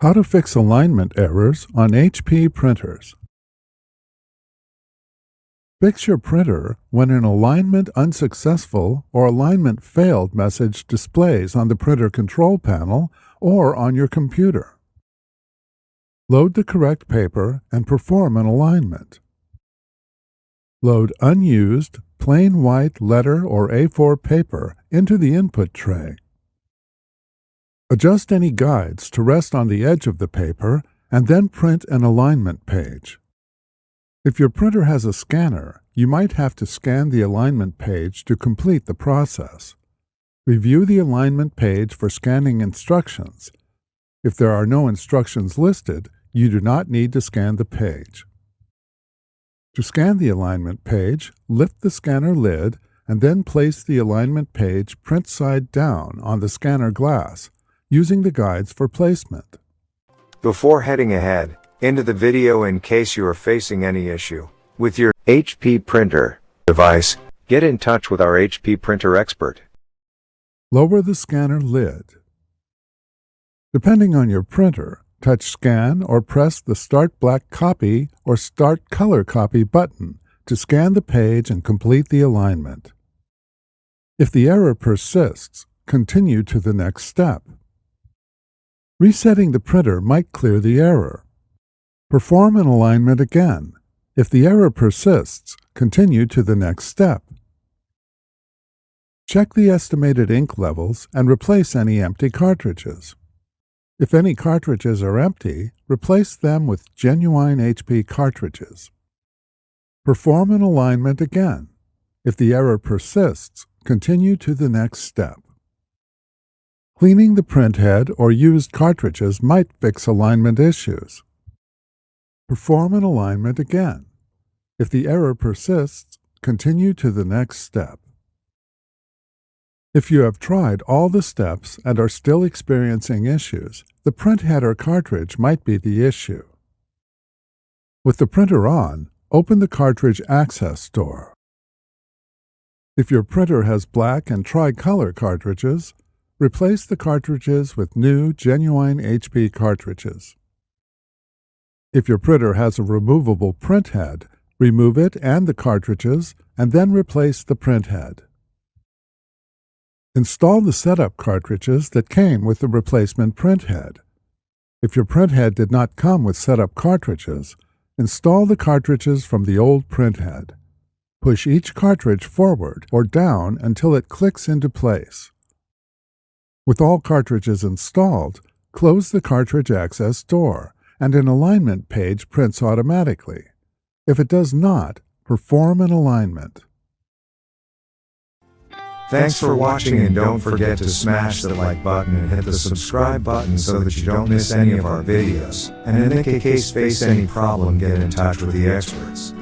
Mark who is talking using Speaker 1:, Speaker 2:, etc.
Speaker 1: How to fix alignment errors on HP printers. Fix your printer when an alignment unsuccessful or alignment failed message displays on the printer control panel or on your computer. Load the correct paper and perform an alignment. Load unused, plain white letter or A4 paper into the input tray. Adjust any guides to rest on the edge of the paper and then print an alignment page. If your printer has a scanner, you might have to scan the alignment page to complete the process. Review the alignment page for scanning instructions. If there are no instructions listed, you do not need to scan the page. To scan the alignment page, lift the scanner lid and then place the alignment page print side down on the scanner glass, using the guides for placement.
Speaker 2: Before heading ahead into the video, in case you are facing any issue with your HP printer device, get in touch with our HP printer expert.
Speaker 1: Lower the scanner lid. Depending on your printer, touch Scan or press the Start Black Copy or Start Color Copy button to scan the page and complete the alignment. If the error persists, continue to the next step. Resetting the printer might clear the error. Perform an alignment again. If the error persists, continue to the next step. Check the estimated ink levels and replace any empty cartridges. If any cartridges are empty, replace them with genuine HP cartridges. Perform an alignment again. If the error persists, continue to the next step. Cleaning the printhead or used cartridges might fix alignment issues. Perform an alignment again. If the error persists, continue to the next step. If you have tried all the steps and are still experiencing issues, the printhead or cartridge might be the issue. With the printer on, open the cartridge access door. If your printer has black and tricolor cartridges, replace the cartridges with new, genuine HP cartridges. If your printer has a removable printhead, remove it and the cartridges, and then replace the printhead. Install the setup cartridges that came with the replacement printhead. If your printhead did not come with setup cartridges, install the cartridges from the old printhead. Push each cartridge forward or down until it clicks into place. With all cartridges installed, close the cartridge access door, and an alignment page prints automatically. If it does not, perform an alignment.
Speaker 2: Thanks for watching, and don't forget to smash the like button and hit the subscribe button so that you don't miss any of our videos. And in case face any problem, get in touch with the experts.